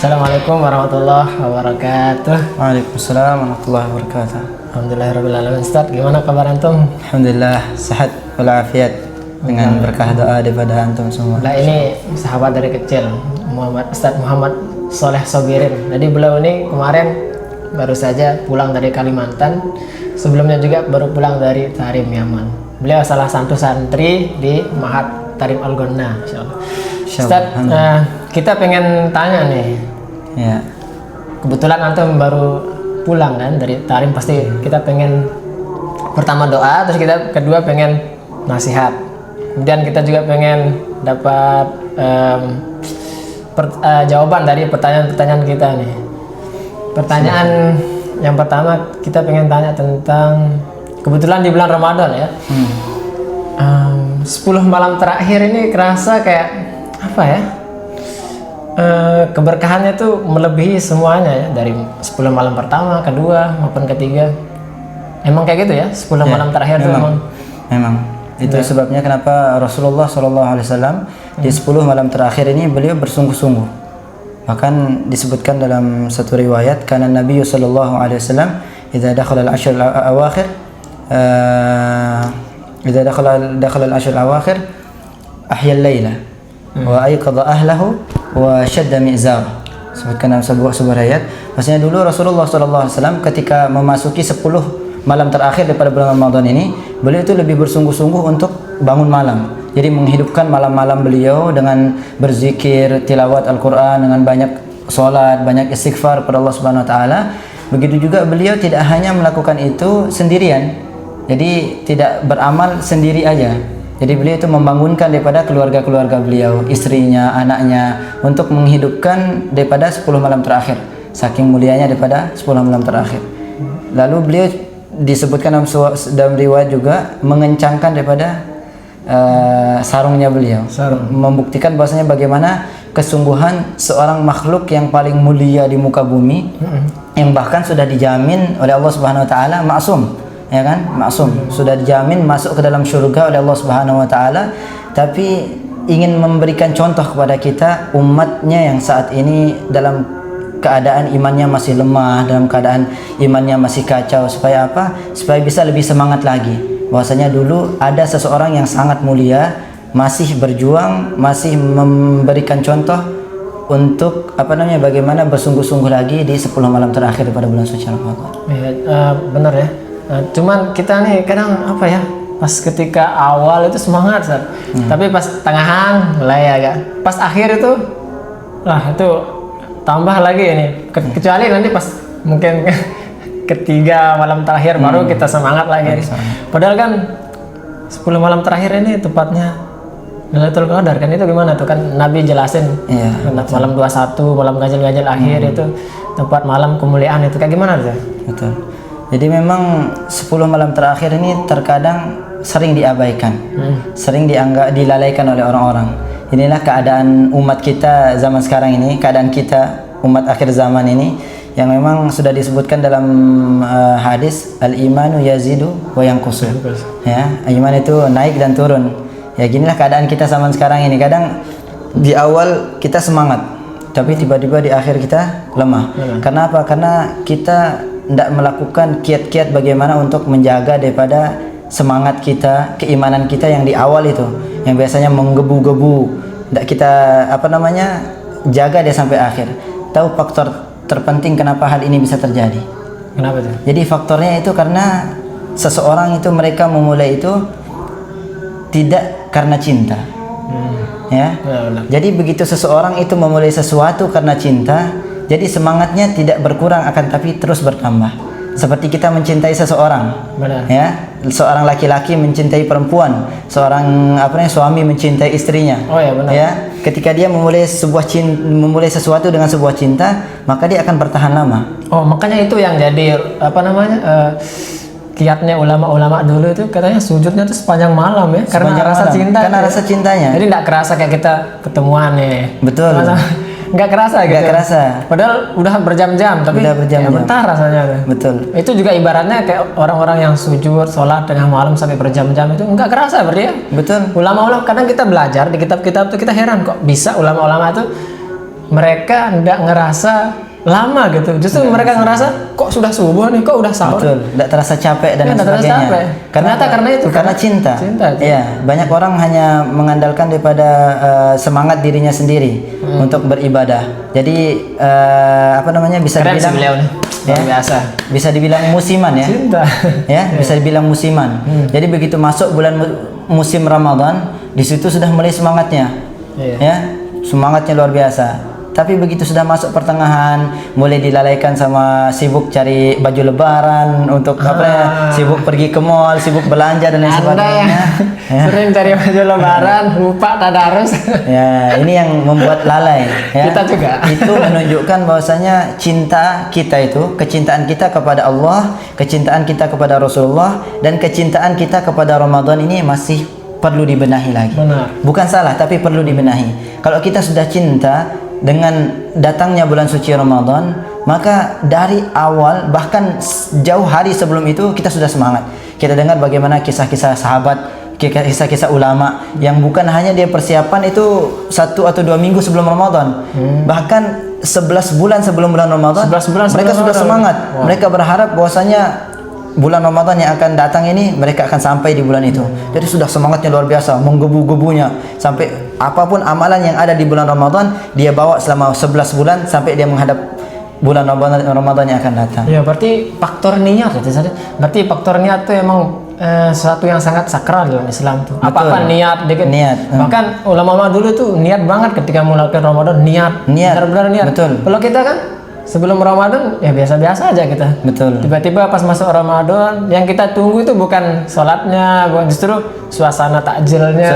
Assalamualaikum warahmatullahi wabarakatuh. Waalaikumsalam warahmatullahi wabarakatuh. Alhamdulillahirrahmanirrahim. Ustaz, gimana kabar antum? Alhamdulillah sehat walafiat dengan berkah doa daripada antum semua. Nah, ini sahabat dari kecil, Ustaz Muhammad Soleh Sobirin. Jadi beliau ini kemarin baru saja pulang dari Kalimantan. Sebelumnya juga baru pulang dari Tarim, Yaman. Beliau salah satu santri di Mahat Tarim Al-Ghonna, insyaallah. Ustaz, kita pengen tanya nih. Ya. Kebetulan antum baru pulang kan dari Tarim, pasti kita pengen pertama doa, terus kita kedua pengen nasihat. Kemudian kita juga pengen dapat jawaban dari pertanyaan-pertanyaan kita nih. Pertanyaan yang pertama kita pengen tanya tentang kebetulan di bulan Ramadan ya. 10 malam terakhir ini kerasa kayak apa ya? Keberkahannya tuh melebihi semuanya ya, dari 10 malam pertama, kedua maupun ketiga. Emang kayak gitu ya, 10 malam terakhir tuh memang. Itu sebabnya kenapa Rasulullah SAW di 10 malam terakhir ini beliau bersungguh-sungguh. Bahkan disebutkan dalam satu riwayat, karena Nabi SAW idza dakhala al-ashr al-awakhir ahya al-laila wa ayqadha ahlahu wa shadda mi'zar. Sebutkan dalam sebuah ayat, maksudnya dulu Rasulullah SAW ketika memasuki 10 malam terakhir daripada bulan Ramadan ini, beliau itu lebih bersungguh-sungguh untuk bangun malam. Jadi menghidupkan malam-malam beliau dengan berzikir, tilawat Al-Quran, dengan banyak sholat, banyak istighfar kepada Allah Subhanahu Wa Taala. Begitu juga beliau tidak hanya melakukan itu sendirian, jadi tidak beramal sendiri aja. Jadi beliau itu membangunkan daripada keluarga-keluarga beliau, istrinya, anaknya, untuk menghidupkan daripada 10 malam terakhir. Saking mulianya daripada 10 malam terakhir. Lalu beliau disebutkan dalam riwayat juga mengencangkan daripada sarungnya beliau. Membuktikan bahwasanya bagaimana kesungguhan seorang makhluk yang paling mulia di muka bumi, yang bahkan sudah dijamin oleh Allah Subhanahu Wa Taala maksum. Ya kan, maksum, sudah dijamin masuk ke dalam surga oleh Allah Subhanahu Wa Taala, tapi ingin memberikan contoh kepada kita umatnya yang saat ini dalam keadaan imannya masih lemah, dalam keadaan imannya masih kacau, supaya apa? Supaya bisa lebih semangat lagi. Bahwasanya dulu ada seseorang yang sangat mulia, masih berjuang, masih memberikan contoh untuk bagaimana bersungguh-sungguh lagi di 10 malam terakhir pada bulan suci Ramadan. Ya, benar ya. Cuman kita nih kadang pas ketika awal itu semangat tapi pas tengahan mulai agak, pas akhir itu itu tambah lagi ini, kecuali nanti pas mungkin ketiga malam terakhir baru kita semangat lagi. Padahal kan 10 malam terakhir ini tepatnya Lailatul Qadar kan, itu gimana tuh kan Nabi jelasin malam 21, malam ganjil-ganjil akhir itu tempat malam kemuliaan itu kayak gimana tuh? Betul. Jadi memang 10 malam terakhir ini terkadang sering diabaikan, sering dilalaikan oleh orang-orang. Inilah keadaan umat kita zaman sekarang ini, keadaan kita umat akhir zaman ini, yang memang sudah disebutkan dalam hadis, al-imanu yazidu wa yanqusu. Ya, iman itu naik dan turun. Ya, ginilah keadaan kita zaman sekarang ini. Kadang di awal kita semangat, tapi tiba-tiba di akhir kita lemah. Karena apa? Karena kita tidak melakukan kiat-kiat bagaimana untuk menjaga daripada semangat kita, keimanan kita yang di awal itu, yang biasanya menggebu-gebu, tidak kita jaga dia sampai akhir. Tahu faktor terpenting kenapa hal ini bisa terjadi? Kenapa tuh? Jadi faktornya itu karena seseorang itu mereka memulai itu tidak karena cinta. Ya. Jadi begitu seseorang itu memulai sesuatu karena cinta, jadi semangatnya tidak berkurang, akan tapi terus bertambah. Seperti kita mencintai seseorang, ya, seorang laki-laki mencintai perempuan, seorang suami mencintai istrinya. Oh ya, benar. Ya, ketika dia memulai sesuatu dengan sebuah cinta, maka dia akan bertahan lama. Oh, makanya itu yang jadi kiatnya ulama-ulama dulu itu katanya sujudnya tuh sepanjang malam ya, karena rasa cinta. Karena rasa cintanya. Jadi nggak kerasa kayak kita ketemuan nih. Betul. Nggak kerasa gitu. Nggak kerasa. Padahal udah berjam-jam, tapi bentar rasanya. Betul. Itu juga ibaratnya kayak orang-orang yang sujud, sholat tengah malam sampai berjam-jam itu nggak kerasa berarti ya. Betul. Ulama-ulama kadang kita belajar di kitab-kitab tuh kita heran kok bisa ulama-ulama itu mereka tidak ngerasa lama gitu. Justru mereka ngerasa kok sudah subuh nih, kok udah sahur. Betul, tidak terasa capek dan Ya, nggak terasa sebagainya. capek. Karena itu, karena cinta. Cinta itu. Iya, banyak orang hanya mengandalkan daripada semangat dirinya sendiri untuk beribadah. Jadi apa namanya, bisa Keren sih dibilang beliau nih. ya, Luar biasa. bisa dibilang musiman ya. Cinta. Ya, bisa dibilang musiman. Jadi begitu masuk bulan musim Ramadan, di situ sudah mulai semangatnya. Iya. Ya, semangatnya luar biasa. Tapi begitu sudah masuk pertengahan, mulai dilalaikan sama sibuk cari baju lebaran untuk apa ya, sibuk pergi ke mall, sibuk belanja dan lain Anda sebagainya. yang sering cari baju lebaran, lupa tadarus. Ya, ini yang membuat lalai. Ya. Kita juga. Itu menunjukkan bahwasanya cinta kita itu, kecintaan kita kepada Allah, kecintaan kita kepada Rasulullah, dan kecintaan kita kepada Ramadan ini masih perlu dibenahi lagi. Benar. Bukan salah, tapi perlu dibenahi. Kalau kita sudah cinta dengan datangnya bulan suci Ramadan, maka dari awal bahkan jauh hari sebelum itu kita sudah semangat. Kita dengar bagaimana kisah-kisah sahabat, kisah-kisah ulama yang bukan hanya dia persiapan itu 1 atau 2 minggu sebelum Ramadan, bahkan 11 bulan sebelum bulan Ramadan 11 bulan mereka sebelum sudah Ramadan. semangat. Wow. Mereka berharap bahwasanya bulan Ramadan yang akan datang ini mereka akan sampai di bulan itu. Jadi sudah semangatnya luar biasa, menggebu-gebunya sampai apapun amalan yang ada di bulan Ramadan dia bawa selama 11 bulan sampai dia menghadap bulan Ramadan yang akan datang. Ya, berarti faktor niat itu saja. Berarti faktor niat itu emang sesuatu yang sangat sakral dalam Islam tuh. Apa-apa niat, Niat. Bahkan ulama-ulama dulu tuh niat banget ketika melakukan Ramadan, niat. Benar-benar niat. Betul. Kalau kita kan sebelum Ramadan ya biasa-biasa aja kita. Betul. Tiba-tiba pas masuk Ramadan yang kita tunggu itu bukan sholatnya, bukan, justru suasana takjilnya,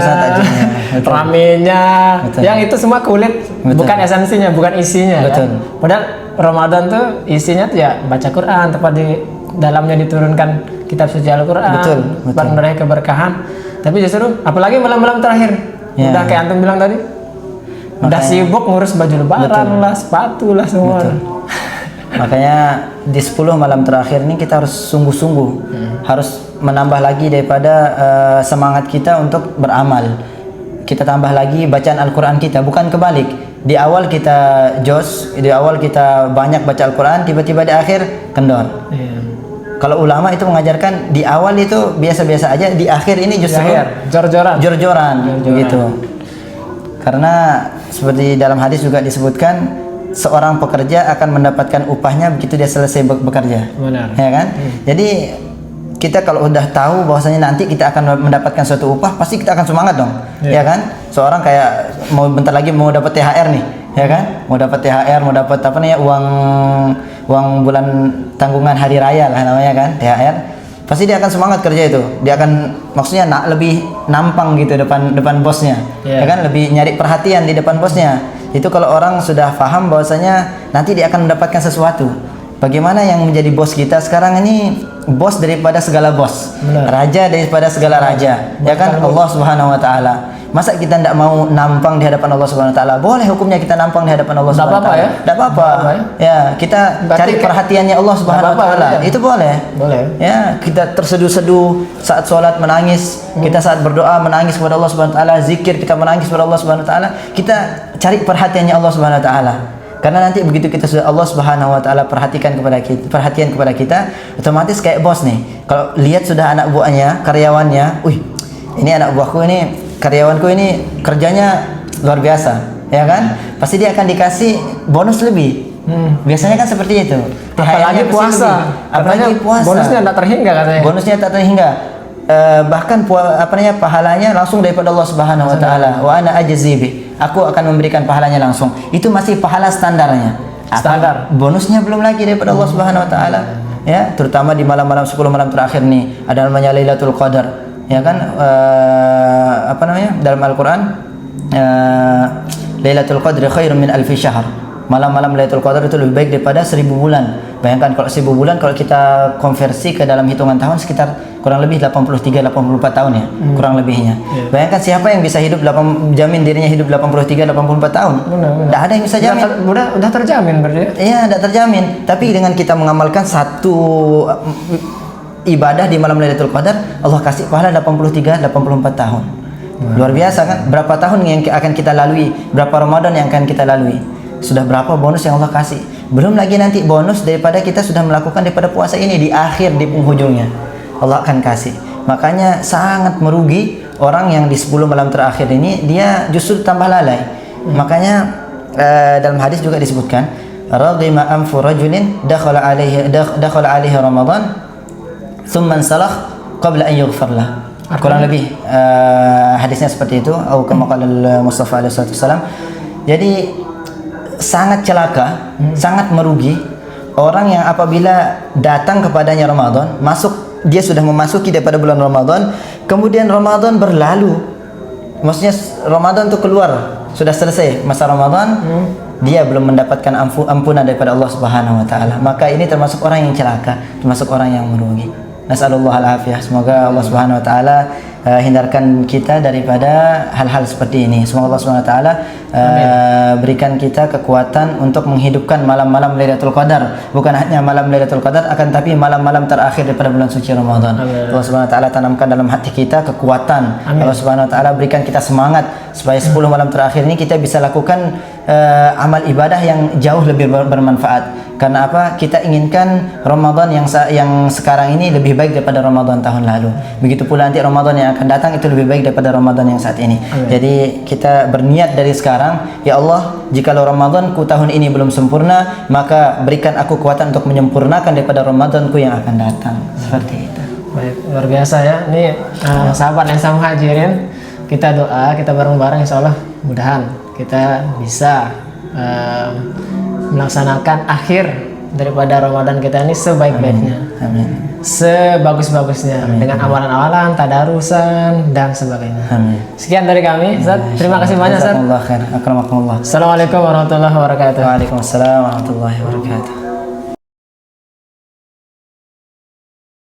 Betul. ramenya. Betul. Yang itu semua kulit, Betul. bukan esensinya, bukan isinya. Betul. Kan? Padahal Ramadan tuh isinya tuh ya baca Quran, tepat di dalamnya diturunkan kitab suci Al-Quran, Betul. meraih keberkahan. Tapi justru apalagi malam-malam terakhir, Ya. udah kayak antum bilang tadi, udah sibuk ngurus baju lebaran lah, sepatu lah semua. Betul. Makanya di 10 malam terakhir ini kita harus sungguh-sungguh, harus menambah lagi daripada semangat kita untuk beramal. Kita tambah lagi bacaan Al-Quran kita, bukan kebalik. Di awal kita jos, di awal kita banyak baca Al-Quran, tiba-tiba di akhir kendor. Iya. Kalau ulama itu mengajarkan di awal itu biasa-biasa aja, di akhir ini justru Jor-joran. jor-joran gitu. Karena seperti dalam hadis juga disebutkan, seorang pekerja akan mendapatkan upahnya begitu dia selesai bekerja. Benar. Ya kan? Jadi kita kalau udah tahu bahwasanya nanti kita akan mendapatkan suatu upah, pasti kita akan semangat dong. Ya kan? Seorang kayak mau bentar lagi mau dapat THR nih, ya kan? Mau dapat THR, mau dapat apa nih, uang bulan tanggungan hari raya lah namanya kan, THR. Pasti dia akan semangat kerja itu. Dia akan maksudnya lebih nampang gitu depan bosnya. Ya kan? Lebih nyari perhatian di depan bosnya. Itu kalau orang sudah paham bahwasanya nanti dia akan mendapatkan sesuatu. Bagaimana yang menjadi bos kita sekarang ini, bos daripada segala bos. Benar. Raja daripada segala raja. Ya kan? Allah Subhanahu wa taala. Masa kita tidak mau nampang di hadapan Allah Subhanahu wa taala? Boleh hukumnya kita nampang di hadapan Allah Subhanahu wa taala. Tidak apa-apa. Ya, kita cari perhatiannya Allah Subhanahu wa taala. Itu boleh. Boleh. Ya, kita terseduh-seduh saat sholat menangis, kita saat berdoa menangis kepada Allah Subhanahu wa taala, zikir kita menangis kepada Allah Subhanahu wa taala, kita cari perhatiannya Allah Subhanahu wa taala. Karena nanti begitu kita sudah Allah Subhanahu wa taala perhatian kepada kita, otomatis kayak bos nih. Kalau lihat sudah anak buahnya, karyawannya, "Wih, ini anak buahku ini, karyawanku ini kerjanya luar biasa." Ya kan? Pasti dia akan dikasih bonus lebih. Biasanya kan seperti itu. Apalagi puasa. Apalagi puasa. Bonusnya tak terhingga katanya. Bonusnya tak terhingga. Bahkan pahalanya langsung daripada Allah Subhanahu wa taala. Wa ana ajzi bi. Aku akan memberikan pahalanya langsung. Itu masih pahala standarnya. Standar. Bonusnya belum lagi daripada Allah Subhanahu wa taala. Ya, terutama di malam-malam 10 malam terakhir nih, ada namanya Lailatul Qadar. Ya kan? Apa namanya? Dalam Al-Qur'an, Lailatul Qadri khairun min alfi syahr. Malam-malam Lailatul Qadar itu lebih baik daripada 1000 bulan. Bayangkan kalau 1000 bulan, kalau kita konversi ke dalam hitungan tahun sekitar kurang lebih 83-84 tahun ya, kurang lebihnya. Bayangkan siapa yang bisa hidup jamin dirinya hidup 83-84 tahun? Tidak ada yang bisa jamin. Udah terjamin berarti. Iya, tidak terjamin. Tapi dengan kita mengamalkan satu ibadah di malam Lailatul Qadar, Allah kasih pahala 83-84 tahun. Luar biasa kan? Berapa tahun yang akan kita lalui? Berapa Ramadan yang akan kita lalui? sudah berapa bonus yang Allah kasih. Belum lagi nanti bonus daripada kita sudah melakukan daripada puasa ini di akhir, di penghujungnya Allah akan kasih. Makanya sangat merugi orang yang di 10 malam terakhir ini, dia justru tambah lalai. Makanya dalam hadis juga disebutkan, raghima anfu rajulin dakhala alaihi Ramadan thumma salakh qabla an yughfar lah. Kurang lebih hadisnya seperti itu, atau kama qala Mustafa alaihi wasallam. Jadi sangat celaka, sangat merugi orang yang apabila datang kepadanya Ramadan, dia sudah memasuki daripada bulan Ramadan, kemudian Ramadan berlalu. Maksudnya Ramadan itu keluar, sudah selesai masa Ramadan, dia belum mendapatkan ampunan daripada Allah Subhanahu wa taala. Maka ini termasuk orang yang celaka, termasuk orang yang merugi. Nasallallahu al-afiyah. Semoga Allah Subhanahu wa taala hindarkan kita daripada hal-hal seperti ini. Semoga Allah Subhanahu wa taala berikan kita kekuatan untuk menghidupkan malam-malam Lailatul Qadar. Bukan hanya malam Lailatul Qadar, akan tapi malam-malam terakhir daripada bulan suci Ramadan. Allah Subhanahu wa taala tanamkan dalam hati kita kekuatan. Allah Subhanahu wa taala berikan kita semangat supaya 10 malam terakhir ini kita bisa lakukan amal ibadah yang jauh lebih bermanfaat. Karena apa? Kita inginkan Ramadan yang sekarang ini lebih baik daripada Ramadan tahun lalu. Begitu pula nanti Ramadan yang akan datang itu lebih baik daripada Ramadan yang saat ini. Jadi kita berniat dari sekarang, ya Allah, jikalau Ramadanku tahun ini belum sempurna, maka berikan aku kekuatan untuk menyempurnakan daripada Ramadanku yang akan datang. Seperti itu. Baik, luar biasa ya. Ini sahabat yang sama hadirin, kita doa, kita bareng-bareng insya Allah mudahan kita bisa melaksanakan akhir daripada Ramadan kita ini sebaik-baiknya, sebagus-bagusnya, dengan amalan-amalan, tadarusan dan sebagainya. Sekian dari kami, Ustaz. Terima kasih banyak, Ustaz. Jazakumullah khair. Akramakumullah. Assalamualaikum warahmatullahi wabarakatuh. Waalaikumsalam warahmatullahi wabarakatuh.